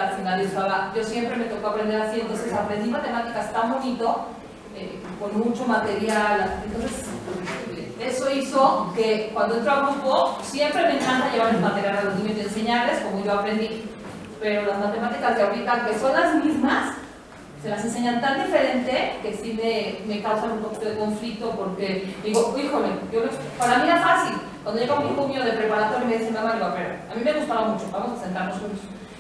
casi nadie usaba, yo siempre me tocó aprender así, entonces aprendí matemáticas tan bonito, con mucho material, entonces eso hizo que cuando entro al grupo siempre me encanta llevar el material a los niños y enseñarles como yo aprendí, pero las matemáticas de ahorita, que son las mismas, se las enseñan tan diferente que sí me causan un poquito de conflicto porque digo, híjole, para mí era fácil. Cuando llega un hijo mío de preparatorio y me dice, mamá, a mí me gustaba mucho, vamos a sentarnos juntos,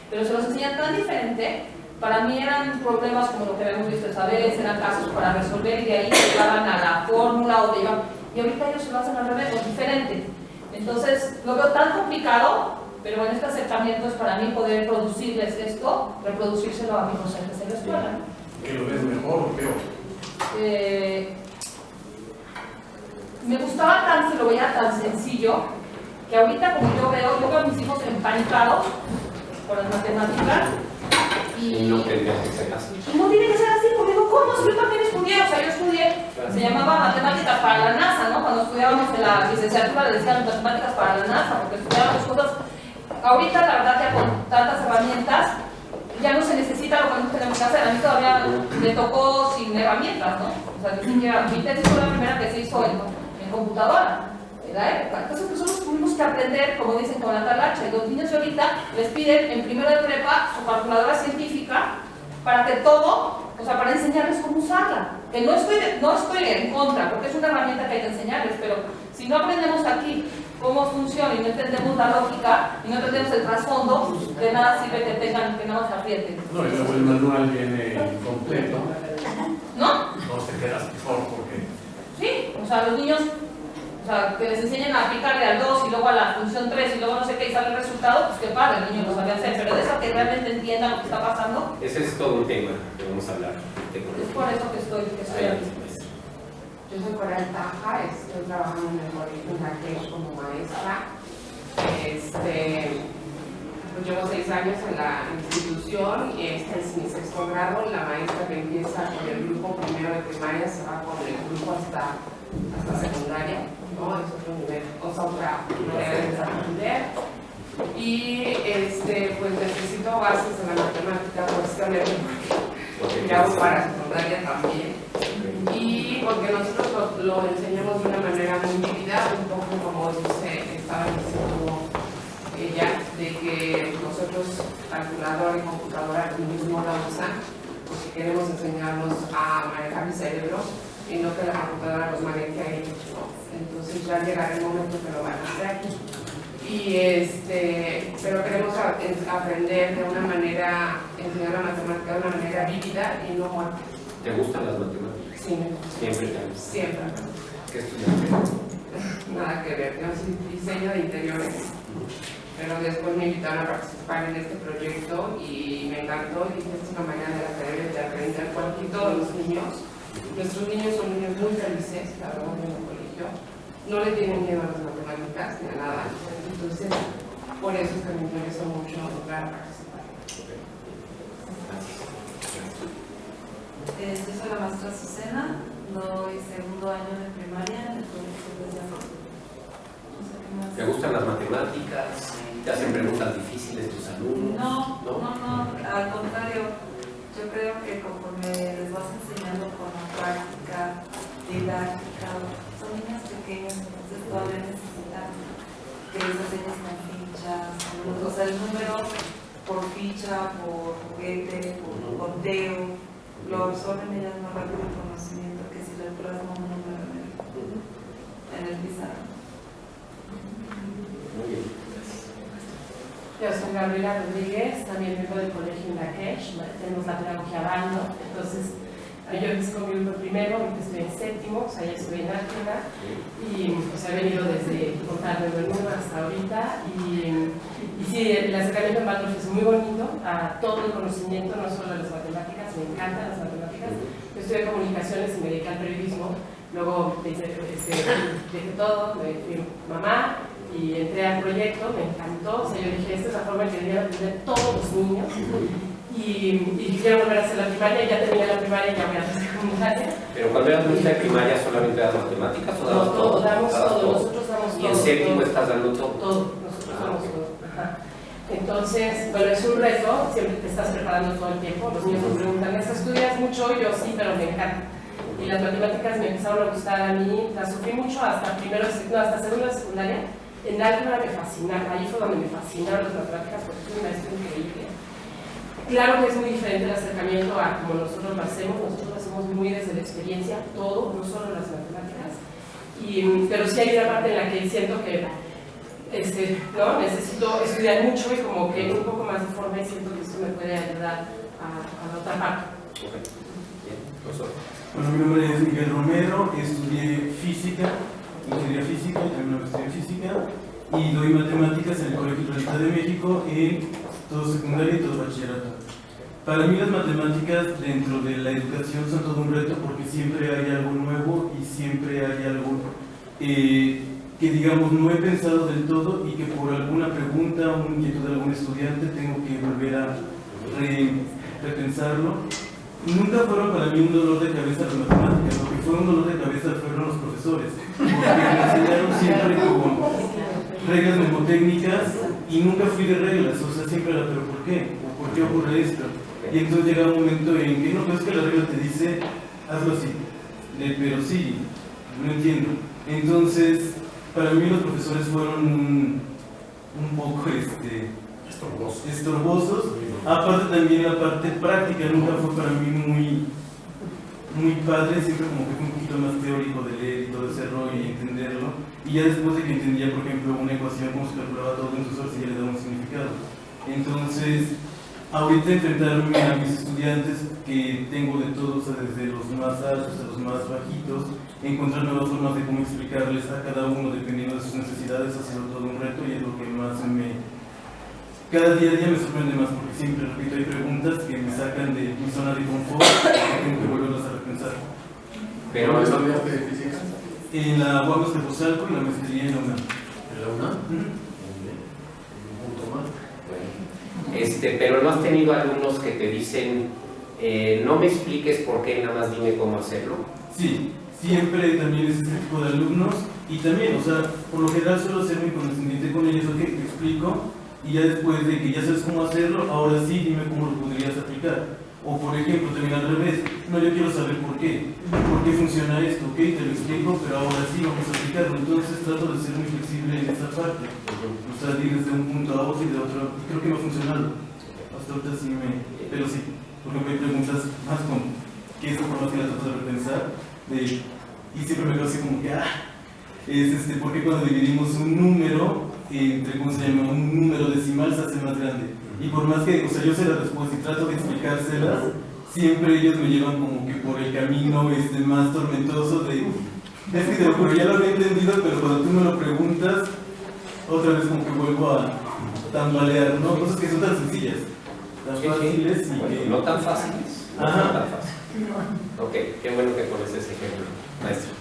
pero se los enseñan tan diferente. Para mí eran problemas como lo que habíamos visto esa vez, eran casos para resolver y de ahí te llevaban a la fórmula o te llevaban, y ahorita ellos se lo hacen al revés, o diferente. Entonces lo veo tan complicado, pero en este acercamiento es para mí poder producirles esto, reproducírselo a mis docentes en la escuela. ¿Que lo ves mejor o peor? Me gustaba tanto, lo veía tan sencillo, que ahorita como yo veo a mis hijos empanicados por las matemáticas. Y no tendría que ser así. No tiene que ser así, porque digo, ¿cómo? Si yo también estudié, o sea, yo estudié, se llamaba matemáticas para la NASA, ¿no? Cuando estudiábamos en la licenciatura le decían matemáticas para la NASA, porque estudiábamos cosas. Ahorita, la verdad, ya con tantas herramientas, ya no se necesita lo que nosotros tenemos que hacer. A mí todavía me tocó sin herramientas, ¿no? O sea, ni siquiera, mi tesis fue la primera que se hizo en computadora. En la época. Entonces nosotros tuvimos que aprender, como dicen, con la talacha. Y los niños de ahorita les piden en primero de prepa su calculadora científica para que todo, o sea, para enseñarles cómo usarla. Que no estoy en contra, porque es una herramienta que hay que enseñarles, pero si no aprendemos aquí cómo funciona y no entendemos la lógica y no entendemos el trasfondo, pues de nada sirve que nada más aprieten. No, y luego el manual viene incompleto. ¿No? No te quedas mejor porque... Sí, o sea, los niños... O sea, que les enseñen a aplicarle al 2 y luego a la función 3 y luego no sé qué y sale el resultado, pues qué padre, el niño lo sabe hacer, pero de eso que realmente entienda lo que está pasando. Ese es todo un tema que vamos a hablar. Es por eso que estoy aquí. Yo soy Coral Taja, estoy trabajando en el colegio Naquesh como maestra. Pues llevo 6 años en la institución y este es mi 6º grado. La maestra que empieza con el grupo primero de primaria se va con el grupo hasta secundaria, ¿no? Es otro nivel, o sea, otra manera de aprender. Y pues necesito bases de la matemática, precisamente porque ya hago para secundaria también. Y porque nosotros lo enseñamos de una manera muy vívida, un poco como estaba diciendo ella, de que nosotros, calculadora y computadora, mismo la usan, porque queremos enseñarnos a manejar el cerebro y no que la computadora los maneje a ellos, ¿no? Entonces ya llegará el momento que lo van a hacer. Pero queremos aprender de una manera, enseñar la matemática de una manera vívida y no muerta. ¿Te gustan las matemáticas? Sí, me gusta. Siempre te Siempre. ¿Qué estudiaste? Nada que ver, yo soy diseño de interiores. Pero después me invitaron a participar en este proyecto y me encantó y dije, es una manera de aprender cualquier todos los niños. Nuestros niños son niños muy felices, la verdad, en el colegio. No le tienen miedo a las matemáticas ni a nada. Entonces, por eso es que me interesó mucho lograr participar. Yo soy la maestra Azucena, doy 2º año de primaria en el colegio de Llano. ¿Te gustan las matemáticas? ¿Te hacen preguntas difíciles tus alumnos? No, al contrario. Yo creo que conforme les vas enseñando con la práctica, didáctica, son niñas pequeñas, entonces todavía necesitan que les enseñes con fichas, o sea, el número por ficha, por juguete, por conteo, lo absorben ellas más rápido el conocimiento que si le plasman un número en el pizarro. Muy bien. Yo soy Gabriela Rodríguez, también vengo del colegio Naquesh, tenemos la pedagogía Bando, entonces yo empecé con mi grupo primero, ahorita estoy en 7º, o sea, ya estoy en álgebra, y pues he venido desde contar de 1 hasta ahorita, y sí, el acercamiento en Bando es muy bonito a todo el conocimiento, no solo de las matemáticas, me encantan las matemáticas. Yo estudié comunicaciones y me dediqué al periodismo, luego dejé todo, me fui mamá, y entré al proyecto, me encantó, o sea, yo dije, esta es la forma en que deberían aprender todos los niños, y quiero volver a hacer la primaria, ya terminé la primaria y ya voy a hacer secundaria. ¿Pero cuando eras maestra de primaria solamente das matemáticas o dabas No, todo? damos todo, nosotros damos todo. ¿Y en 7º estás dando todo? Todo, nosotros damos todo. Ajá. Entonces, bueno, es un reto, siempre te estás preparando todo el tiempo. Los niños me preguntan, ¿es que estudias mucho? Yo sí, pero me encanta. Y las matemáticas me empezaron a gustar a mí, las sufrí mucho hasta hasta segundo de secundaria. En álgebra me fascinaba, ahí fue donde me fascinaron las matemáticas porque fue un maestro increíble. Claro que es muy diferente el acercamiento a como nosotros lo hacemos muy desde la experiencia, todo, no solo las matemáticas. Pero sí hay una parte en la que siento que ¿no? Necesito estudiar mucho y como que un poco más de forma y siento que esto me puede ayudar a la otra parte. Bueno, mi nombre es Miguel Romero, estudié física, ingeniería física, también una maestría en física y doy matemáticas en el Colegio Israelita de México en todo secundaria y todo bachillerato. Para mí las matemáticas dentro de la educación son todo un reto porque siempre hay algo nuevo y siempre hay algo que digamos no he pensado del todo y que por alguna pregunta o una inquietud de algún estudiante tengo que volver a repensarlo. Nunca fueron para mí un dolor de cabeza las matemáticas, lo que fue un dolor de cabeza fueron los profesores, porque me enseñaron siempre con reglas mnemotécnicas y nunca fui de reglas, o sea, siempre era, ¿pero por qué? ¿O por qué ocurre esto? Y entonces llega un momento en que no, pero es que la regla te dice, hazlo así, pero sí, no entiendo. Entonces, para mí los profesores fueron un poco estorbosos. Aparte también la parte práctica nunca fue para mí muy padre, siempre como que fue un poquito más teórico de leer y todo ese rollo y entenderlo. Y ya después de que entendía, por ejemplo, una ecuación, cómo se calculaba todo en sus horas y ya le daba un significado. Entonces, ahorita enfrentarme a mis estudiantes que tengo de todos, desde los más altos a los más bajitos, encontrar nuevas formas de cómo explicarles a cada uno dependiendo de sus necesidades ha sido todo un reto y es lo que más cada día a día me sorprende más porque siempre, repito, hay preguntas que me sacan de mi zona de confort y tengo que volverlas a repensar. Pero ¿no estudiaste de física? En la UAM de Pozalco y la maestría en la UNAM. ¿En la UNAM? Un punto más. Bueno. Pero no has tenido alumnos que te dicen, no me expliques por qué, nada más dime cómo hacerlo. Sí, siempre también es este tipo de alumnos y también, o sea, por lo general suelo ser muy condescendiente con ellos, ok, te explico y ya después de que ya sabes cómo hacerlo, ahora sí dime cómo lo podrías aplicar. O por ejemplo, también al revés, no, yo quiero saber por qué funciona esto, ok, te lo explico, pero ahora sí vamos a aplicarlo. Entonces trato de ser muy flexible en esta parte, o sea, ir desde un punto a otro y de otro, y creo que me ha funcionado. Hasta ahorita sí pero sí, por ejemplo hay preguntas más con que es por más que la trato de repensar, y siempre me quedo así como que, es ¿por qué cuando dividimos un número entre, ¿cómo se llama? Un número decimal se hace más grande? Y por más que, o sea, yo sé la respuesta y trato de explicárselas, siempre ellos me llevan como que por el camino más tormentoso de, es que te lo juro, ya lo había entendido, pero cuando tú me lo preguntas, otra vez como que vuelvo a tambalear, ¿no? Cosas que son tan sencillas, tan fáciles y que... No tan fáciles. No tan fáciles. Ok, qué bueno que pones ese ejemplo, maestro.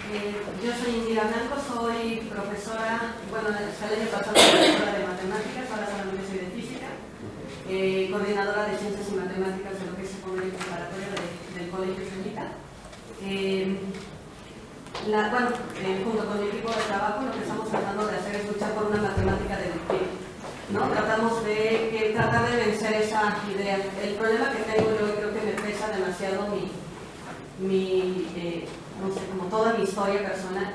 Yo soy Indira Blanco, soy profesora, bueno, el año pasado profesora de matemáticas, ahora solamente soy de física, coordinadora de ciencias y matemáticas de lo que es secundaria y preparatoria del Colegio Israelita. Junto con mi equipo de trabajo, lo que estamos tratando de hacer es luchar por una matemática deductiva, ¿no? Tratamos de tratar de vencer esa idea. El problema que tengo yo, creo que me pesa demasiado no sé, como toda mi historia personal,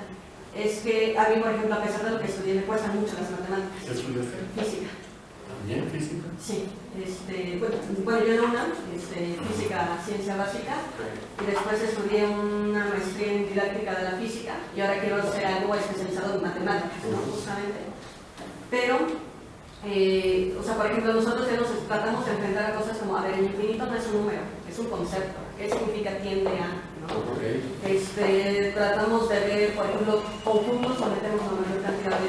es que a mí, por ejemplo, a pesar de lo que estudié, me cuestan mucho las matemáticas. ¿Qué estudiaste? Física. ¿También física? Sí. Bueno, yo en UNAM, física, ciencia básica, y después estudié una maestría en didáctica de la física, y ahora quiero hacer algo especializado en matemáticas, ¿no? Justamente. Pero, o sea, por ejemplo, nosotros ya nos tratamos de enfrentar a cosas como, a ver, el infinito no es un número, es un concepto. ¿Qué significa tiende a? ¿No? Okay. Tratamos de ver, por ejemplo, conjuntos, sometemos a mayor cantidad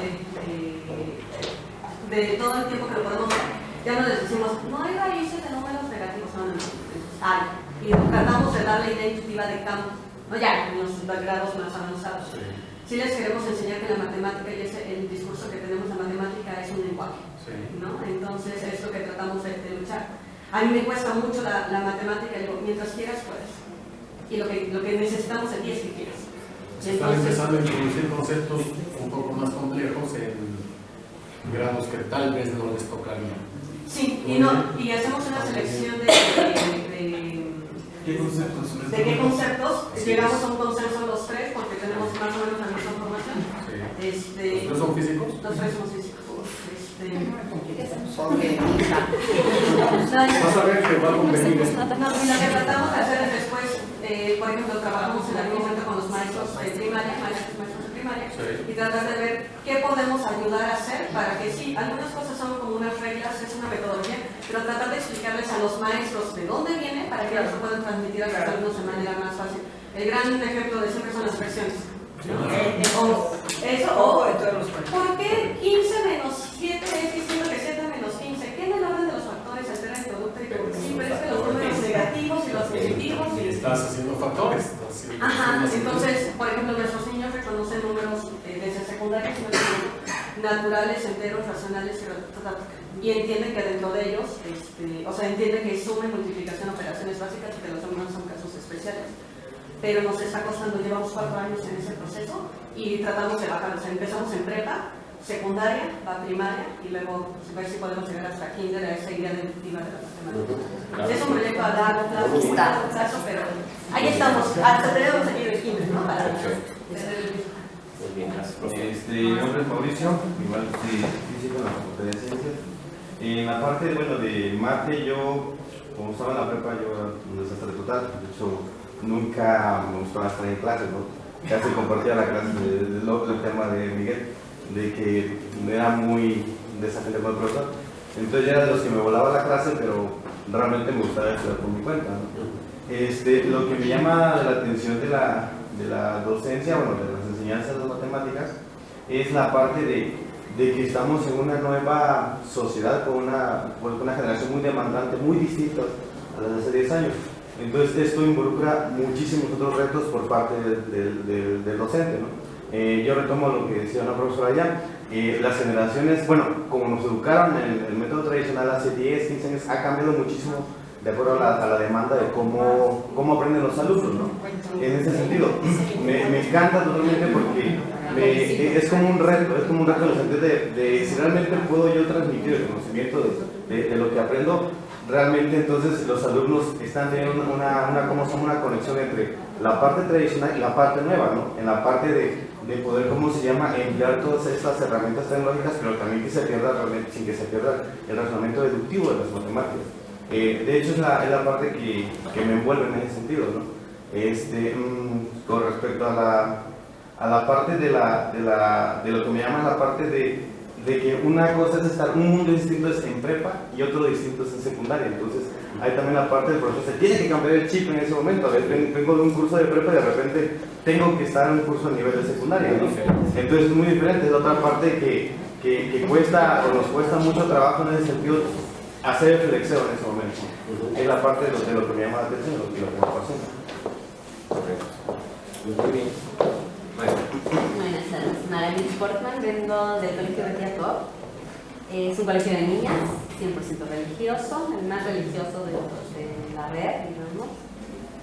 de todo el tiempo que lo podemos ver. Ya no les decimos, no hay raíces de números negativos, no, hay. Y tratamos de dar la idea intuitiva de campo, ¿no? Ya en los grados más avanzados. Sí les queremos enseñar que la matemática y el discurso que tenemos de matemática es un lenguaje, ¿no? Entonces es lo que tratamos de luchar. A mí me cuesta mucho la matemática, digo, mientras quieras puedes. Y lo que necesitamos de ti es que quieras. Están empezando a introducir conceptos un poco más complejos en grados que tal vez no les tocaría. Sí, y hacemos una selección de ¿Qué conceptos? ¿de qué conceptos? Llegamos a un consenso los tres porque tenemos más o menos la misma formación. ¿Los tres son físicos? Los tres somos físicos. Vas a ver que va a convenir. Y lo que tratamos de hacer es después, por ejemplo, trabajamos en algún momento con los maestros de primaria, maestros de primaria, y tratar de ver qué podemos ayudar a hacer para que sí, algunas cosas son como unas reglas, es una metodología, pero tratar de explicarles a los maestros de dónde viene para que ellos lo puedan transmitir a los alumnos de manera más fácil. El gran ejemplo de siempre son las fracciones. ¿Por qué 15 menos 7 es distinto que 7 menos 15? ¿Qué en el orden de los factores altera el producto? Sí, pero es que los números negativos y los positivos. Y estás haciendo factores. Ajá, entonces, por ejemplo, nuestros niños reconocen números desde secundaria, naturales, enteros, racionales y entienden que dentro de ellos, entienden que suma y multiplicación, operaciones básicas, y que los demás son casos especiales. Pero nos está costando, llevamos 4 años en ese proceso y tratamos de bajar, o sea, empezamos en prepa, secundaria, va primaria y luego ver si podemos llegar hasta kinder a esa idea deductiva de las matemáticas. Es un proyecto a largo plazo, pero ahí estamos, hasta tenemos aquí de kinder, ¿no? Para Muy bien, gracias. Mi nombre es Mauricio, igual soy físico en la Facultad de Ciencias. En la parte de mate, yo, como estaba en la prepa, yo era un desastre total. De hecho, nunca me gustaba estar en clase, ¿no? Casi compartía la clase del tema de Miguel, de que era muy desafiante con el profesor. Entonces ya era de los que me volaba la clase, pero realmente me gustaba estudiar por mi cuenta, ¿no? Lo que me llama la atención de la docencia, bueno, de las enseñanzas de las matemáticas, es la parte de que estamos en una nueva sociedad con una generación muy demandante, muy distinta a las de hace 10 años. Entonces esto involucra muchísimos otros retos por parte del docente, ¿no? Yo retomo lo que decía una profesora allá, las generaciones, bueno, como nos educaron en el método tradicional hace 10, 15 años, ha cambiado muchísimo de acuerdo a la demanda de cómo aprenden los alumnos, ¿no? En ese sentido, me encanta totalmente porque es como un reto en el sentido de si realmente puedo yo transmitir el conocimiento de lo que aprendo. Realmente entonces los alumnos están teniendo una conexión entre la parte tradicional y la parte nueva, ¿no? En la parte de poder, emplear todas estas herramientas tecnológicas, pero también que se pierda sin que se pierda el razonamiento deductivo de las matemáticas. De hecho es la parte que me envuelve en ese sentido, ¿no? Con respecto a la parte de lo que me llama la parte de que una cosa es estar, un mundo distinto es en prepa y otro distinto es en secundaria. Entonces hay también la parte del profesor, se tiene que cambiar el chip en ese momento. A ver, vengo de un curso de prepa y de repente tengo que estar en un curso a nivel de secundaria, ¿no? Entonces es muy diferente, es la otra parte que cuesta o nos cuesta mucho trabajo en ese sentido hacer reflexión en ese momento. Es la parte de lo que me llama la atención, lo que me apasiona. Correcto. Muy bien. Buenas tardes, Maralyn Portman, vengo del Colegio Betty Jacob. Es un colegio de niñas, 100% religioso, el más religioso de la red, digamos.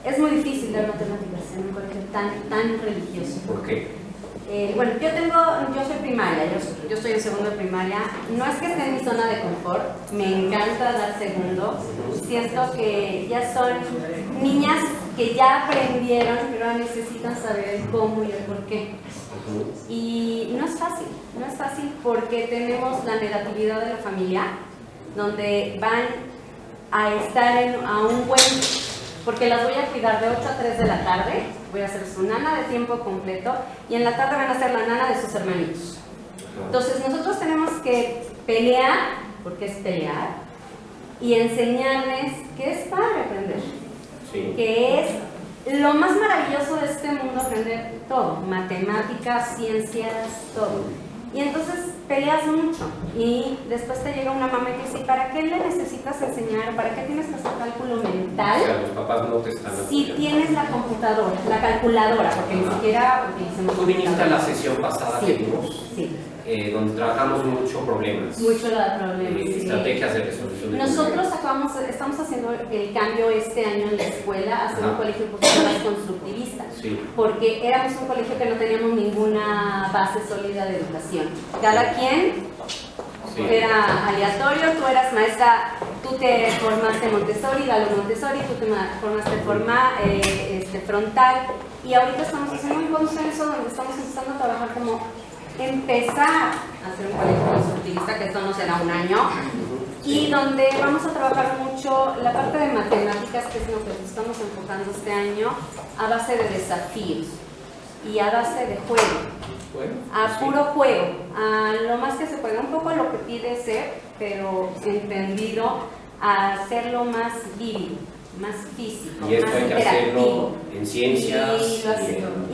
Es muy difícil dar matemáticas en un colegio tan religioso. ¿Por qué? Bueno, yo soy primaria, yo estoy en segundo de primaria. No es que esté en mi zona de confort, me encanta dar segundo. Siento que ya son niñas que ya aprendieron, pero necesitan saber el cómo y el por qué. Y no es fácil porque tenemos la negatividad de la familia, donde van a estar a un buen... porque las voy a cuidar de 8 a 3 de la tarde, voy a ser su nana de tiempo completo, y en la tarde van a ser la nana de sus hermanitos. Entonces nosotros tenemos que pelear, porque es pelear, y enseñarles que es padre aprender, que es lo más maravilloso de este mundo, aprender todo, matemáticas, ciencias, todo. Y entonces peleas mucho y después te llega una mamá y te dice, ¿para qué le necesitas enseñar? ¿Para qué tienes que hacer cálculo mental? O sea, los papás no te están si tienes la computadora, la calculadora, porque ni siquiera utilicemos. Tú viniste a la sesión pasada que vimos, donde trabajamos mucho problemas. Mucho problemas. Estrategias de resolución. Nosotros estamos haciendo el cambio este año en la escuela, hacer un colegio un poquito más constructivista, porque éramos un colegio que no teníamos ninguna base sólida de educación. Cada quien Sí. Era aleatorio, tú eras maestra, tú te formaste Montessori, Galo Montessori, tú te formaste frontal, y ahorita estamos haciendo un consenso donde estamos empezando a trabajar como empezar a hacer un colegio constructivista, que esto no será un año, y donde vamos a trabajar mucho la parte de matemáticas, que es lo que estamos enfocando este año, a base de desafíos y a base de juego, a puro juego, a lo más que se pueda, un poco lo que pide ser, pero entendido, a hacerlo más vívido, más físico, y esto más hay que interactivo. hacerlo en ciencias.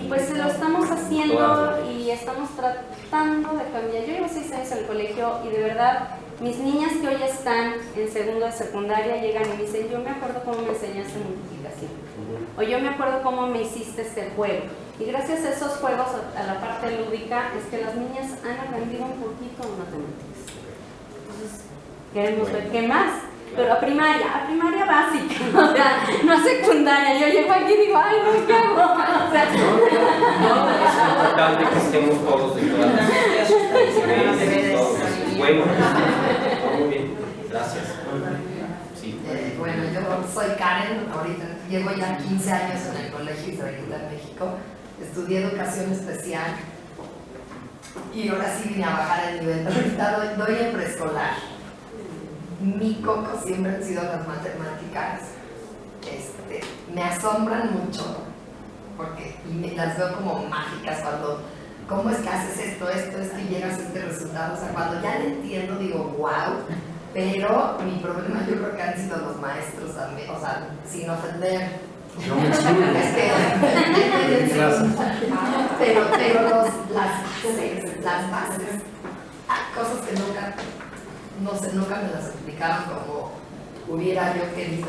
Y pues lo estamos haciendo y estamos tratando de cambiar. Yo llevo 6 años en el colegio y de verdad, mis niñas que hoy están en segundo de secundaria llegan y me dicen, yo me acuerdo cómo me enseñaste multiplicación, o yo me acuerdo cómo me hiciste este juego. Y gracias a esos juegos, a la parte lúdica, es que las niñas han aprendido un poquito de matemáticas. Entonces, queremos ver qué más. Pero a primaria básica, o sea, no a secundaria. Yo llego aquí y digo, ay, no, ¿qué hago? O sea, Es importante que estemos todos de todas las bueno, muy bien, gracias. Sí. Bueno, yo soy Karen, ahorita llevo ya 15 años en el Colegio Israelita en México, estudié educación especial y ahora sí vine a bajar el nivel, pero ahorita doy en preescolar. Mi coco siempre han sido las matemáticas, me asombran mucho porque las veo como mágicas cuando, ¿cómo es que haces esto y llegas a este resultado? O sea, cuando ya le entiendo digo, wow, pero mi problema yo creo que han sido los maestros también, o sea, sin ofender. Yo me excluyo. Es que, pero las bases, cosas que nunca, no sé, nunca me las explicaron como hubiera yo querido,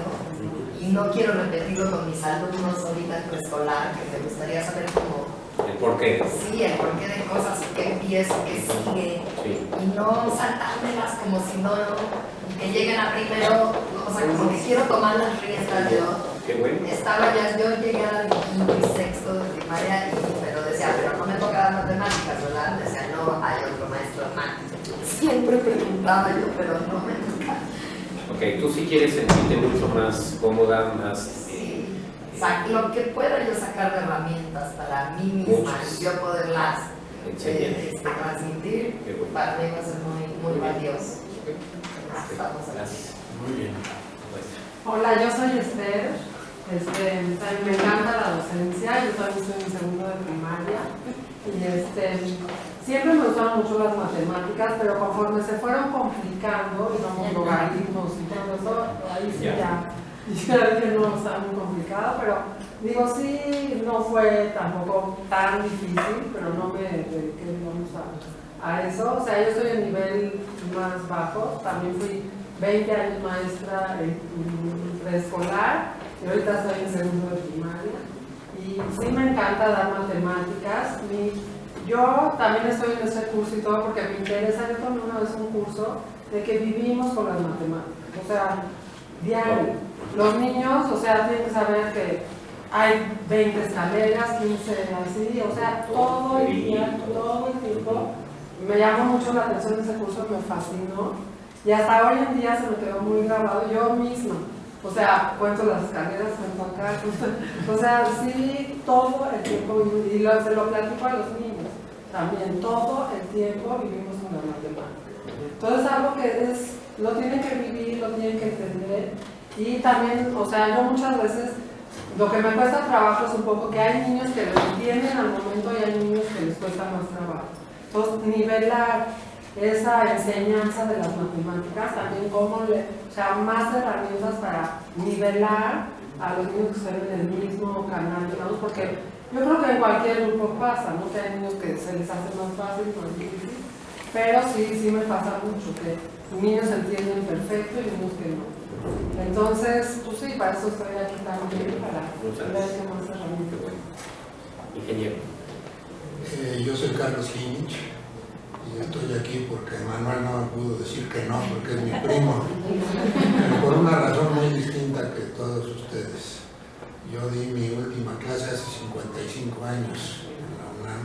y no quiero repetirlo con mis alumnos ahorita en preescolar, que me gustaría saber cómo. ¿El por qué? Sí, el porqué de cosas, qué empiezo, qué sigue, Sí. y no saltármelas como si no, y que lleguen a primero, o sea, como que quiero tomar las riendas yo. Qué bueno. Yo llegué a quinto y sexto de primaria, pero decía, pero no me toca dar matemáticas, ¿verdad? Decía, no, hay otro maestro de matemáticas. Siempre preguntaba yo, pero no me toca. Ok, tú sí quieres sentirte mucho más cómoda, más... Sí, lo que pueda yo sacar de herramientas para mí misma y yo poderlas transmitir, bueno. para mí va a ser muy valioso. Estamos aquí. Gracias. Muy bien. Hola, yo soy Esther. Me encanta la docencia. Yo también estoy en segundo de primaria. Y siempre me gustaron mucho las matemáticas, pero conforme se fueron complicando, y los logaritmos y todo eso, ahí sí ya dije, no, está muy complicado, pero digo, sí, no fue tampoco tan difícil, pero no me dediqué, digamos, a eso. O sea, yo estoy en nivel más bajo, también fui 20 años maestra en preescolar y ahorita estoy en segundo de primaria. Y sí me encanta dar matemáticas. Yo también estoy en ese curso y todo porque me interesa. Yo tomé una vez un curso de que vivimos con las matemáticas, o sea, diario. Los niños, o sea, tienen que saber que hay 20 escaleras, 15 así, o sea, todo el día, todo el tiempo. Me llamó mucho la atención ese curso, me fascinó. Y hasta hoy en día se me quedó muy grabado yo misma. O sea, cuento las escaleras, cuento acá, o sea, sí, todo el tiempo, y se lo platico a los niños también, todo el tiempo vivimos con la matemática. Entonces, algo que lo tienen que vivir, lo tienen que entender, y también, o sea, yo muchas veces, lo que me cuesta trabajo es un poco que hay niños que lo entienden al momento y hay niños que les cuesta más trabajo. Entonces, nivelar esa enseñanza de las matemáticas, también o sea, más herramientas para nivelar a los niños que estén en el mismo canal, digamos, porque yo creo que en cualquier grupo pasa, ¿no? Que hay niños que se les hace más fácil, más difícil, pero sí me pasa mucho, que niños entienden perfecto y niños que no. Entonces, pues sí, para eso estoy aquí también, para ver qué más herramientas. Ingeniero. Yo soy Carlos Ginich. Y estoy aquí porque Manuel no me pudo decir que no, porque es mi primo, pero por una razón muy distinta que todos ustedes. Yo di mi última clase hace 55 años en la UNAM,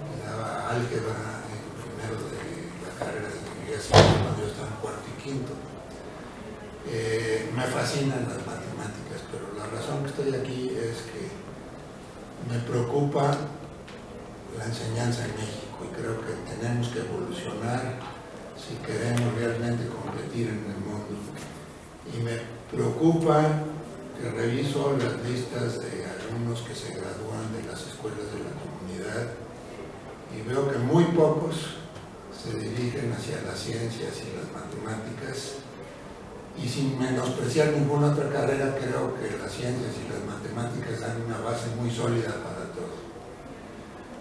y daba álgebra en primero de la carrera de ingeniería Me fascinan las matemáticas, pero la razón que estoy aquí es que me preocupa la enseñanza en México y creo que tenemos que evolucionar si queremos realmente competir en el mundo. Y me preocupa que reviso las listas de alumnos que se gradúan de las escuelas de la comunidad y veo que muy pocos se dirigen hacia las ciencias y las matemáticas, y sin menospreciar ninguna otra carrera, creo que las ciencias y las matemáticas dan una base muy sólida para todo.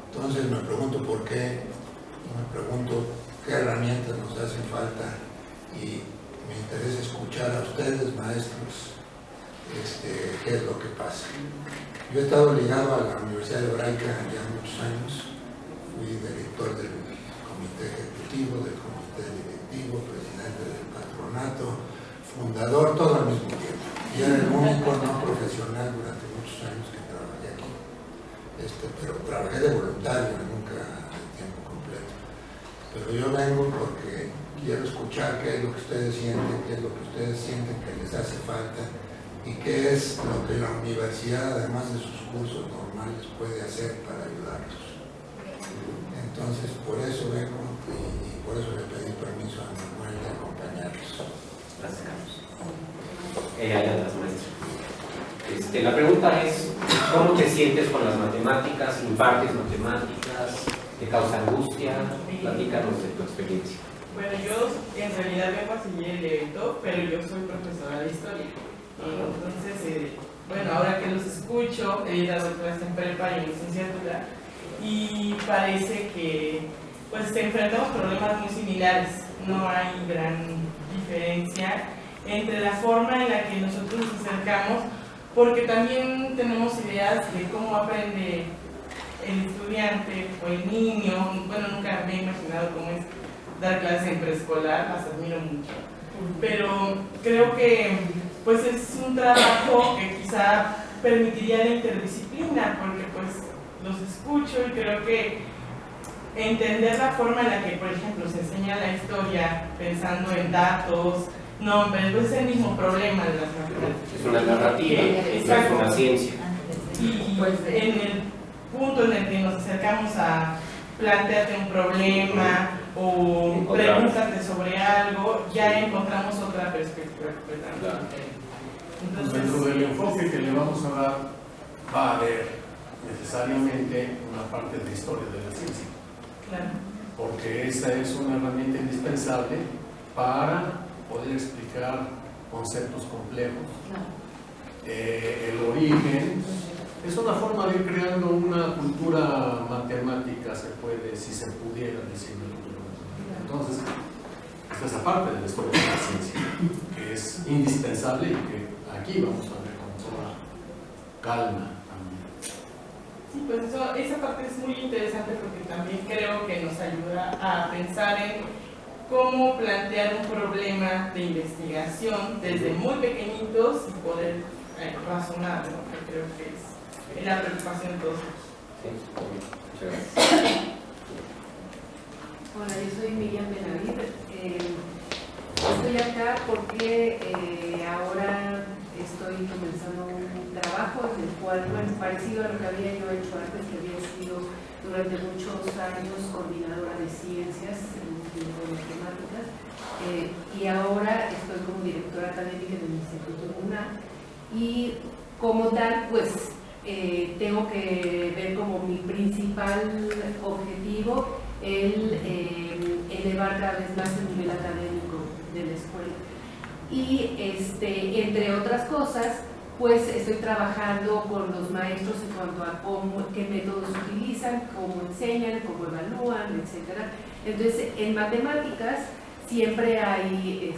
Entonces me pregunto por qué, y me pregunto qué herramientas nos hacen falta, y me interesa escuchar a ustedes, maestros, qué es lo que pasa. Yo he estado ligado a la Universidad Hebraica ya muchos años, fui director del comité ejecutivo, del comité directivo, presidente del patronato, fundador, todo al mismo tiempo. Y era el único no profesional durante muchos años que trabajé aquí. Pero trabajé de voluntario, nunca de tiempo completo. Pero yo vengo porque quiero escuchar qué es lo que ustedes sienten, qué es lo que ustedes sienten que les hace falta y qué es lo que la universidad, además de sus cursos normales, puede hacer para ayudarlos. Entonces, por eso vengo y por eso le pedí permiso a Manuel de acompañarlos. Gracias, Carlos. Atrás, maestro. La pregunta es, ¿cómo te sientes con las matemáticas? ¿Impartes matemáticas? ¿Te causa angustia? Platícanos de tu experiencia. Bueno, yo en realidad vengo a seguir el evento, pero yo soy profesora de historia. Entonces, bueno, ahora que los escucho, he dado clases en prepa y en licenciatura, y parece que pues enfrentamos problemas muy similares. No hay gran diferencia entre la forma en la que nosotros nos acercamos, porque también tenemos ideas de cómo aprende el estudiante o el niño. Bueno, nunca me he imaginado cómo es dar clases en preescolar, las admiro mucho, pero creo que pues es un trabajo que quizá permitiría la interdisciplina, porque pues los escucho y creo que entender la forma en la que, por ejemplo, se enseña la historia pensando en datos, nombres, pues es el mismo problema de las matemáticas. Es una narrativa, es una ciencia. Y pues en el punto en el que nos acercamos a plantearte un problema o pregúntate sobre algo, ya encontramos otra perspectiva completamente diferente. Entonces, dentro del enfoque que le vamos a dar, va a haber necesariamente una parte de historia de la ciencia. Claro. Porque esa es una herramienta indispensable para poder explicar conceptos complejos. El origen es una forma de ir creando una cultura matemática, si se pudiera decir. Entonces, esta es la parte de la historia de la ciencia, que es indispensable y que aquí vamos a ver con toda calma. Sí, pues esa parte es muy interesante porque también creo que nos ayuda a pensar en cómo plantear un problema de investigación desde muy pequeñitos y poder razonar, ¿no? Que creo que es la preocupación de todos. Sí, muchas gracias. Hola, yo soy Miriam Benavid. Estoy acá porque ahora estoy comenzando un trabajo en el cual, bueno, parecido a lo que había yo hecho antes, que había sido durante muchos años coordinadora de ciencias en el Instituto de Matemáticas, y ahora estoy como directora académica del Instituto UNAM, y como tal, pues tengo que ver como mi principal objetivo el elevar cada vez más el nivel académico de la escuela. Y entre otras cosas, pues estoy trabajando con los maestros en cuanto a qué métodos utilizan, cómo enseñan, cómo evalúan, etc. Entonces, en matemáticas siempre hay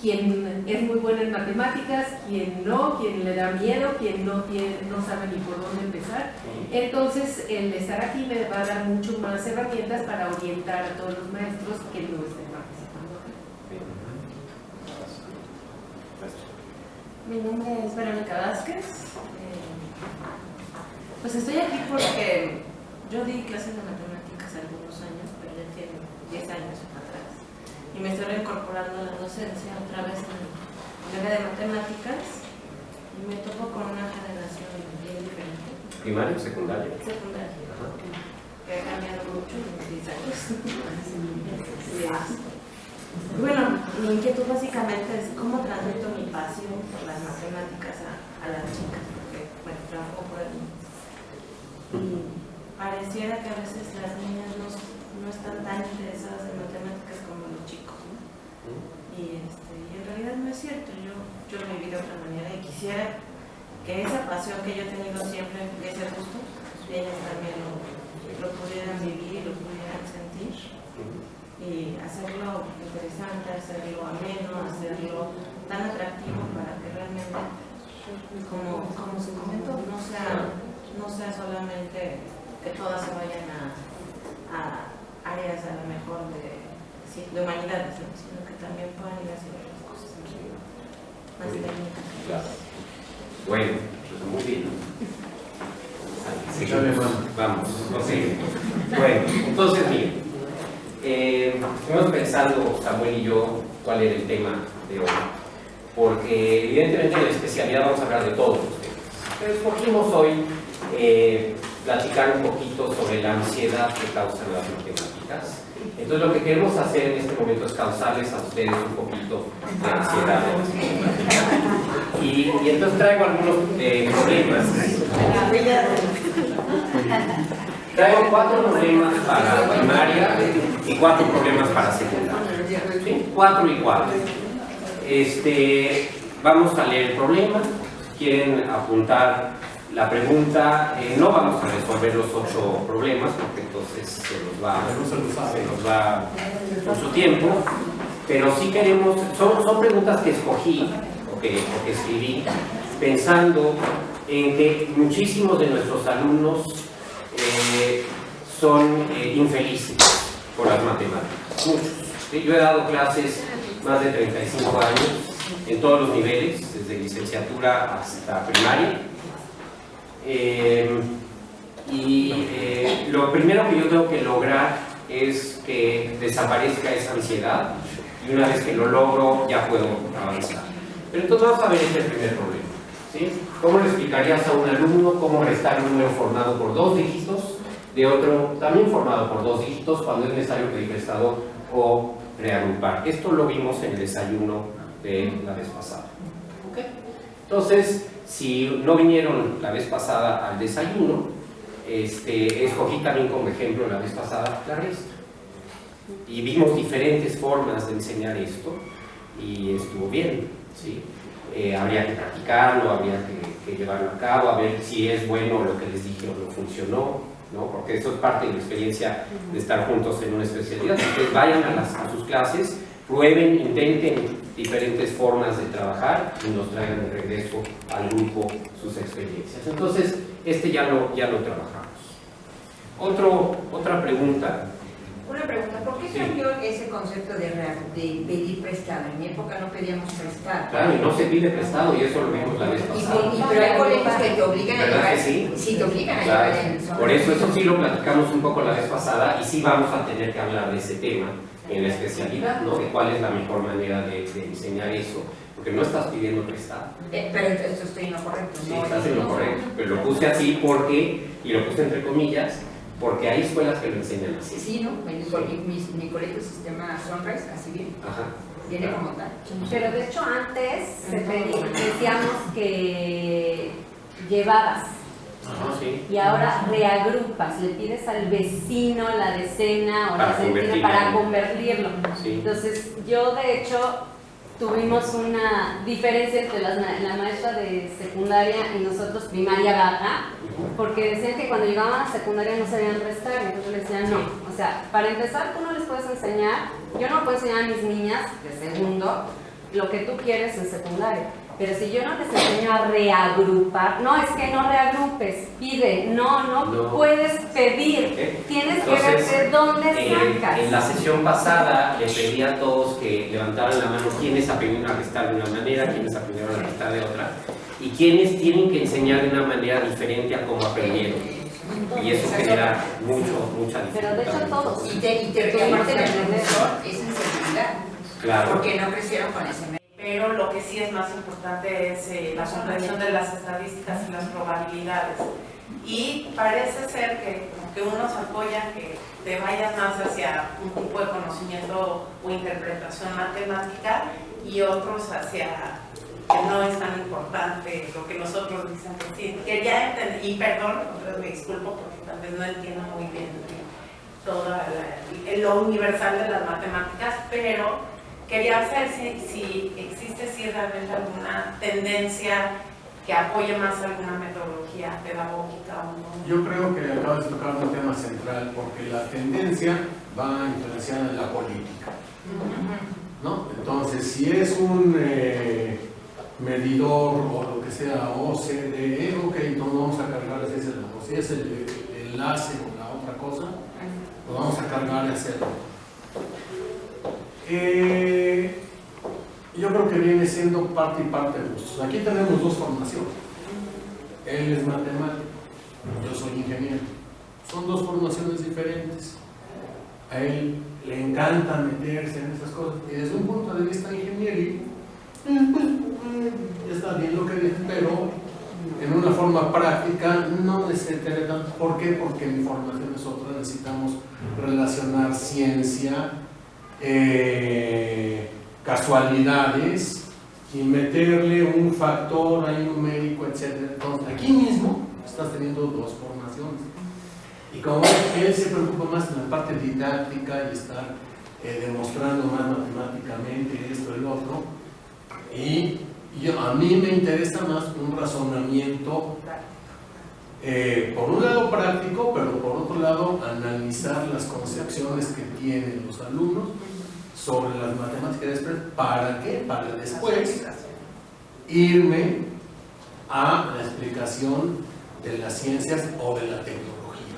quien es muy bueno en matemáticas, quien no, quien le da miedo, quien no sabe ni por dónde empezar. Entonces, el estar aquí me va a dar mucho más herramientas para orientar a todos los maestros que no estén participando. Mi nombre es Verónica Vázquez. Pues estoy aquí porque yo di clases de matemáticas algunos años, pero ya tiene 10 años atrás. y me estoy reincorporando a la docencia otra vez en el área de matemáticas y me topo con una generación bien diferente. ¿Primaria o secundaria? Secundaria. Que ha cambiado mucho en 10 años. Bueno, mi inquietud básicamente es cómo transmito mi pasión por las matemáticas a las chicas, porque bueno, trabajo por el niños. Y pareciera que a veces las niñas no están tan interesadas en matemáticas como los chicos, ¿no? Y en realidad no es cierto, yo lo viví de otra manera y quisiera que esa pasión que yo he tenido siempre de ese gusto, ellas también lo pudieran vivir, lo pudieran sentir y hacerlo interesante, hacerlo ameno, hacerlo tan atractivo para que realmente, como se comentó, no sea solamente que todas se vayan a áreas a lo mejor de humanidades, ¿no? Sino que también puedan ir haciendo las cosas más técnicas. Claro. Bueno, pues muy bien. Vamos, prosigue. Bueno, entonces miren, estuvimos pensando Samuel y yo cuál era el tema de hoy, porque evidentemente en la especialidad vamos a hablar de todos los temas, pero escogimos hoy platicar un poquito sobre la ansiedad que causan las matemáticas. Entonces lo que queremos hacer en este momento es causarles a ustedes un poquito de ansiedad. Y entonces traigo algunos problemas. Traigo 4 problemas para primaria y 4 problemas para secundaria. ¿Sí? 4 y 4. Vamos a leer el problema. Si quieren apuntar la pregunta, no vamos a resolver los 8 problemas porque entonces se nos va con su tiempo, pero sí queremos, son preguntas que escogí o que escribí pensando en que muchísimos de nuestros alumnos son infelices por las matemáticas, muchos. ¿Sí? Yo he dado clases más de 35 años en todos los niveles, desde licenciatura hasta primaria. Lo primero que yo tengo que lograr es que desaparezca esa ansiedad y una vez que lo logro ya puedo avanzar. Pero entonces vamos a ver este primer problema. ¿Sí? ¿Cómo le explicarías a un alumno cómo restar un número formado por 2 dígitos de otro también formado por 2 dígitos cuando es necesario pedir prestado o reagrupar? Esto lo vimos en el desayuno de la vez pasada. ¿Okay? Entonces, si no vinieron la vez pasada al desayuno, escogí también como ejemplo la vez pasada la resta. Y vimos diferentes formas de enseñar esto y estuvo bien, ¿sí? Habría que practicarlo, habría que llevarlo a cabo, a ver si es bueno lo que les dije o no funcionó, ¿no? Porque eso es parte de la experiencia de estar juntos en una especialidad. Ustedes vayan a sus clases, prueben, intenten diferentes formas de trabajar y nos traigan de regreso al grupo sus experiencias. Entonces, ya lo trabajamos. Otra pregunta. Una pregunta, ¿por qué cambió ese concepto de pedir prestado? En mi época no pedíamos prestado. Claro, y no se pide prestado y eso lo vimos la vez pasada. Pero hay colegios que te obligan a llevar. Sí? Sí, te obligan a Claro. llevar en el sobre. Por eso sí lo platicamos un poco la vez pasada y sí vamos a tener que hablar de ese tema en la especialidad, ¿no? De cuál es la mejor manera de enseñar eso, porque no estás pidiendo prestado. Pero entonces estoy en lo correcto. Sí, ¿no? estás en lo correcto, pero lo puse así porque, y lo puse entre comillas, porque hay escuelas que lo enseñan así. Sí, ¿no? Mi colegio sistema Sunrise, así bien. Ajá. Viene como tal. Pero de hecho antes decíamos que llevabas. Ajá, sí. Y ahora reagrupas, le pides al vecino la decena o la centena para convertirlo. Sí. Entonces, yo de hecho tuvimos una diferencia entre la maestra de secundaria y nosotros primaria baja, porque decían que cuando llegaban a secundaria no sabían restar, entonces les decían no. O sea, para empezar, tú no les puedes enseñar, yo no puedo enseñar a mis niñas de segundo lo que tú quieres en secundaria. Pero si yo no les enseño a reagrupar, no, es que no reagrupes, pide, no puedes pedir, tienes que ver de dónde sacas. En la sesión pasada le pedí a todos que levantaran la mano quienes aprendieron a restar de una manera, quienes aprendieron a restar de otra, y quienes tienen que enseñar de una manera diferente a cómo aprendieron. Y eso genera mucha dificultad. Pero de hecho todos. Y aparte del profesor es en seguridad. Claro. porque no crecieron con ese método. Pero lo que sí es más importante es la comprensión de las estadísticas y las probabilidades. Y parece ser que como que unos apoyan que te vayas más hacia un tipo de conocimiento o interpretación matemática y otros hacia que no es tan importante lo que nosotros dicen que sí. Quería entender, y perdón, otra vez me disculpo porque tal vez no entiendo muy bien todo lo universal de las matemáticas, pero quería saber si existe realmente alguna tendencia que apoye más alguna metodología pedagógica o no. Yo creo que acabas de tocar un tema central, porque la tendencia va influenciada en la política, ¿no? Entonces, si es un medidor o lo que sea OCDE, ok, no vamos a cargar ese lado. Si es el enlace o la otra cosa, lo vamos a cargar y hacerlo. Yo creo que viene siendo parte y parte de gustos. Aquí tenemos dos formaciones. Él es matemático, yo soy ingeniero. Son dos formaciones diferentes. A él le encanta meterse en esas cosas. Y desde un punto de vista ingenieril, está bien lo que dice, pero en una forma práctica no necesariamente tanto. ¿Por qué? Porque mi formación es otra. Necesitamos relacionar ciencia, casualidades y meterle un factor ahí numérico, etc. Entonces, aquí mismo estás teniendo dos formaciones. Y como él se preocupa más en la parte didáctica y estar demostrando más matemáticamente esto y lo otro, y a mí me interesa más un razonamiento, por un lado práctico, pero por otro lado analizar las concepciones que tienen los alumnos sobre las matemáticas. ¿Para qué? Para después irme a la explicación de las ciencias o de la tecnología.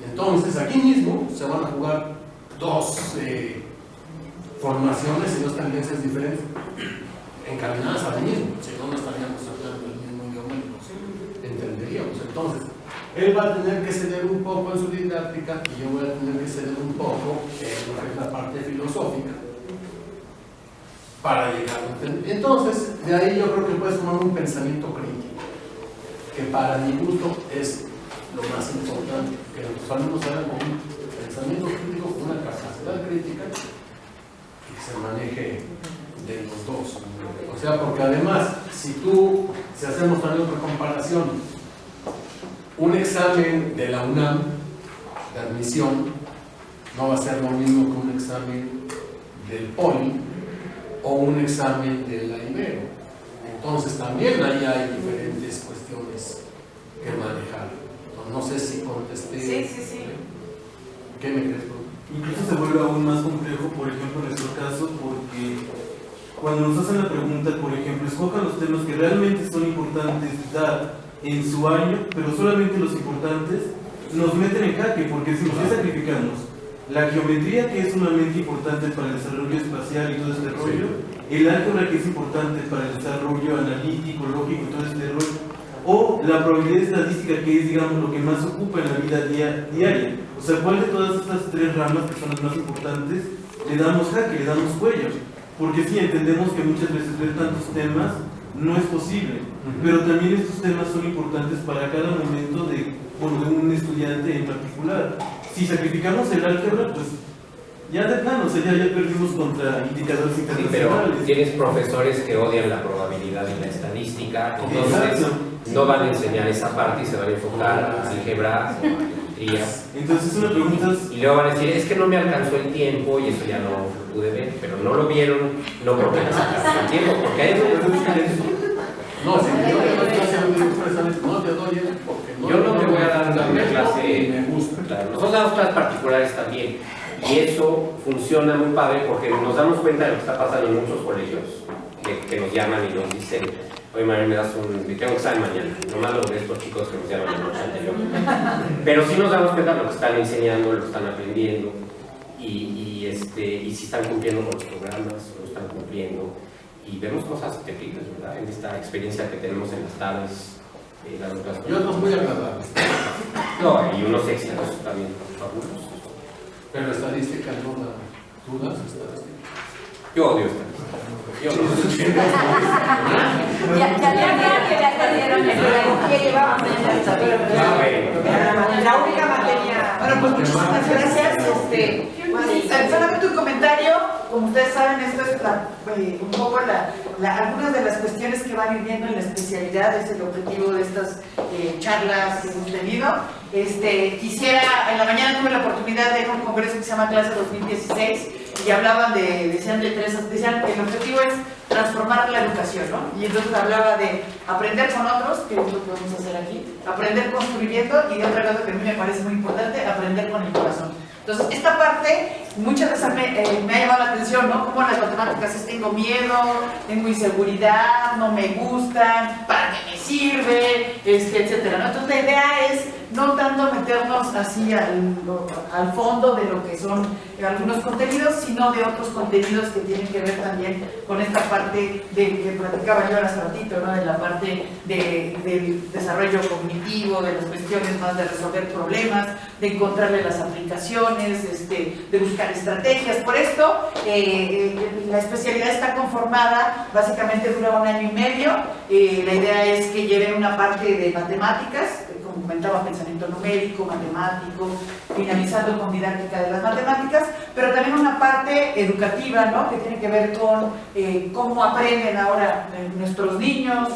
Entonces, aquí mismo se van a jugar dos formaciones y dos tendencias diferentes encaminadas a lo mismo. Si no, no estaríamos hablando del mismo idioma y nos entenderíamos. Entonces, él va a tener que ceder un poco en su didáctica y yo voy a tener que ceder un poco en lo que es la parte filosófica para llegar a entender. Entonces, de ahí yo creo que puedes tomar un pensamiento crítico, que para mi gusto es lo más importante, que los alumnos hagan con un pensamiento crítico, con una capacidad crítica y que se maneje de los dos. O sea, porque además, si hacemos también otra comparación, un examen de la UNAM de admisión no va a ser lo mismo que un examen del POLI o un examen de la Ibero. Entonces también ahí hay diferentes cuestiones que manejar. No sé si contesté. Sí. ¿Qué me crees? Incluso se vuelve aún más complejo, por ejemplo, en nuestro caso, porque cuando nos hacen la pregunta, por ejemplo, escojan los temas que realmente son importantes dar en su año, pero solamente los importantes, nos meten en jaque, porque si ya sacrificamos la geometría, que es sumamente importante para el desarrollo espacial y todo este rollo, el álgebra, que es importante para el desarrollo analítico, lógico y todo este rollo, o la probabilidad estadística, que es, digamos, lo que más se ocupa en la vida diaria. O sea, ¿cuál de todas estas tres ramas, que son las más importantes, le damos jaque, le damos cuello? Porque sí, entendemos que muchas veces ver tantos temas no es posible, pero también estos temas son importantes para cada momento de un estudiante en particular. Si sacrificamos el álgebra, pues ya de plano, o sea, ya perdimos contra indicadores internacionales. Sí, pero tienes profesores que odian la probabilidad y la estadística, entonces no van a enseñar esa parte y se van a enfocar a álgebra, a geometría. Entonces es una pregunta. Y luego van a decir, es que no me alcanzó el tiempo y eso ya no lo pude ver, pero no lo vieron, no porque les alcanzó el tiempo, porque hay que buscar eso. No, si yo le doy clase a un director, no te doy eso porque no. Yo no te voy a dar una clase. Me gusta. Claro, nosotros damos clases particulares también. Y eso funciona muy padre porque nos damos cuenta de lo que está pasando en muchos colegios que nos llaman y nos dicen, oye, Manuel, me tengo examen mañana. No más lo de estos chicos que nos llaman la noche anterior. Pero sí nos damos cuenta de lo que están enseñando, lo que están aprendiendo y si están cumpliendo con los programas, lo están cumpliendo. Y vemos cosas terribles, ¿verdad? En esta experiencia que tenemos en las tardes. Y otros muy agradables. No, y unos éxitos también fabulosos. Pero estadística no da dudas, estadística. Yo odio esta lista. Yo no. Ya te dieron el La única materia. Bueno, pues muchísimas gracias. Solamente un comentario. Como ustedes saben, esto es un poco algunas de las cuestiones que van a ir viendo en la especialidad. Es el objetivo de estas charlas que hemos tenido. Quisiera, en la mañana tuve la oportunidad de ir a un congreso que se llama Clase 2016 y hablaban decían el objetivo es transformar la educación, ¿no? Y entonces hablaba de aprender con otros, que es lo que podemos hacer aquí, aprender construyendo, y de otra cosa que a mí me parece muy importante, aprender con el corazón. Entonces, esta parte muchas veces me ha llamado la atención, ¿no? Como las matemáticas es tengo miedo, tengo inseguridad, no me gustan, ¿para qué me sirve? Etcétera, ¿no? Entonces, la idea es no tanto meternos así al fondo de lo que son algunos contenidos, sino de otros contenidos que tienen que ver también con esta parte que platicaba yo hace ratito, ¿no? De la parte del desarrollo cognitivo, de las cuestiones más de resolver problemas, de encontrarle las aplicaciones, de buscar estrategias. Por esto, la especialidad está conformada, básicamente dura 1 año y medio. La idea es que lleven una parte de matemáticas, como comentaba, pensamiento numérico, matemático, finalizando con didáctica de las matemáticas, pero también una parte educativa, ¿no? Que tiene que ver con cómo aprenden ahora nuestros niños,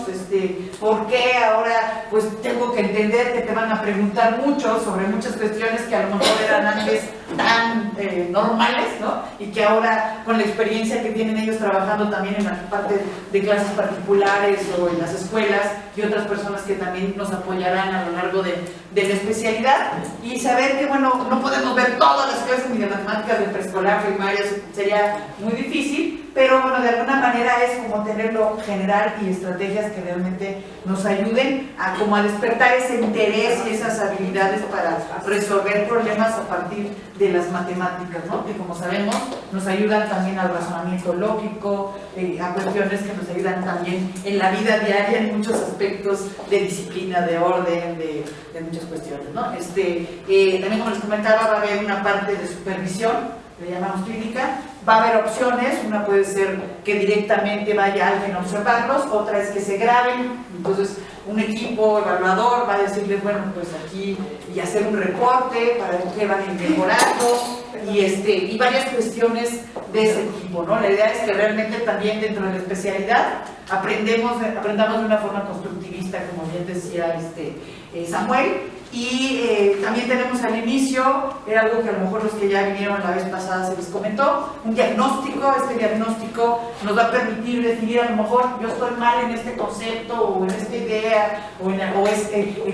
por qué ahora pues tengo que entender que te van a preguntar mucho sobre muchas cuestiones que a lo mejor eran antes tan normales, ¿no? Y que ahora con la experiencia que tienen ellos trabajando también en la parte de clases particulares o en las escuelas y otras personas que también nos apoyarán a lo largo de la especialidad, y saber que, bueno, no podemos ver todas las clases ni de matemáticas de preescolar, primaria, sería muy difícil, pero bueno, de alguna manera es como tenerlo general y estrategias que realmente nos ayuden a despertar ese interés y esas habilidades para resolver problemas a partir de las matemáticas, ¿no? Que como sabemos nos ayudan también al razonamiento lógico, a cuestiones que nos ayudan también en la vida diaria en muchos aspectos de disciplina, de orden, de muchas cuestiones, ¿no? También, como les comentaba, va a haber una parte de supervisión, le llamamos clínica. Va a haber opciones, una puede ser que directamente vaya alguien a observarlos, otra es que se graben, entonces un equipo evaluador va a decirles, bueno, pues aquí, y hacer un reporte para ver qué van a ir mejorando, y varias cuestiones de ese tipo, ¿no? La idea es que realmente también dentro de la especialidad aprendamos de una forma constructivista, como bien decía Samuel. Y también tenemos al inicio, era algo que a lo mejor los que ya vinieron la vez pasada se les comentó, un diagnóstico. Este diagnóstico nos va a permitir definir, a lo mejor yo estoy mal en este concepto o en esta idea,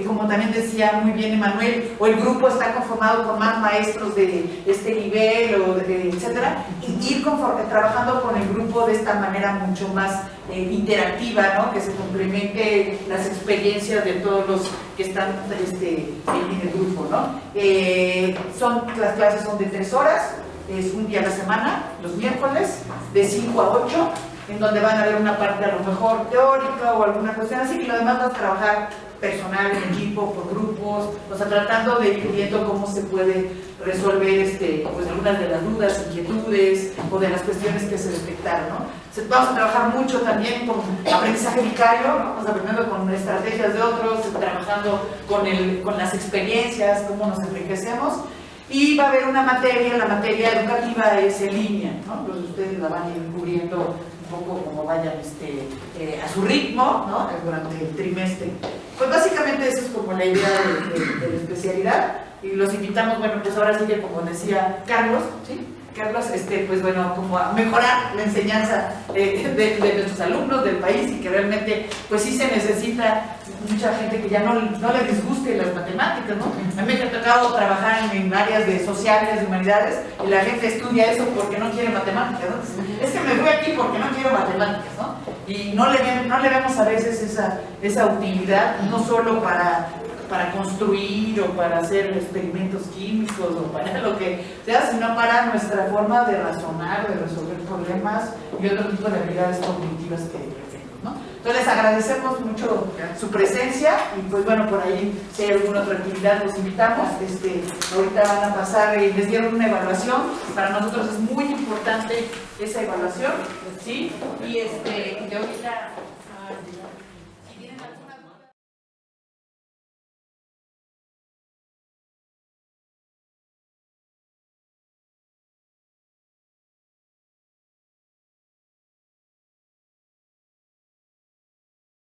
como también decía muy bien Emanuel, o el grupo está conformado con más maestros de este nivel, etcétera, y ir trabajando con el grupo de esta manera mucho más interactiva, ¿no? Que se complemente las experiencias de todos los que están en el grupo, ¿no? Las clases son de 3 horas, es un día a la semana, los miércoles, de 5 a 8, en donde van a ver una parte a lo mejor teórica o alguna cuestión así, y lo demás vas a trabajar personal, en equipo, por grupos, o sea, tratando de ir viendo cómo se puede resolver pues algunas de las dudas, inquietudes o de las cuestiones que se detectaron, ¿no? Vamos a trabajar mucho también con aprendizaje vicario, ¿no? Vamos aprendiendo con estrategias de otros, trabajando con las experiencias, cómo nos enriquecemos. Y va a haber una materia, la materia educativa es en línea, ¿no? Entonces ustedes la van a ir cubriendo un poco como vayan a su ritmo, ¿no? Durante el trimestre. Pues básicamente esa es como la idea de la especialidad, y los invitamos, bueno, pues ahora sí que como decía Carlos, ¿sí? Carlos, pues bueno, como a mejorar la enseñanza de nuestros alumnos, del país, y que realmente, pues sí se necesita mucha gente que ya no le disguste las matemáticas, ¿no? A mí me ha tocado trabajar en áreas de sociales, de humanidades, y la gente estudia eso porque no quiere matemáticas, ¿no? Es que me fui aquí porque no quiero matemáticas, ¿no? Y no le vemos a veces esa utilidad, no solo para construir o para hacer experimentos químicos o para lo que sea, sino para nuestra forma de razonar, de resolver problemas y otro tipo de habilidades cognitivas que tenemos, ¿no? Entonces les agradecemos mucho su presencia y pues bueno, por ahí si hay alguna otra actividad los invitamos. Ahorita van a pasar, les dieron una evaluación, para nosotros es muy importante esa evaluación, ¿sí? Y ahorita, si tienen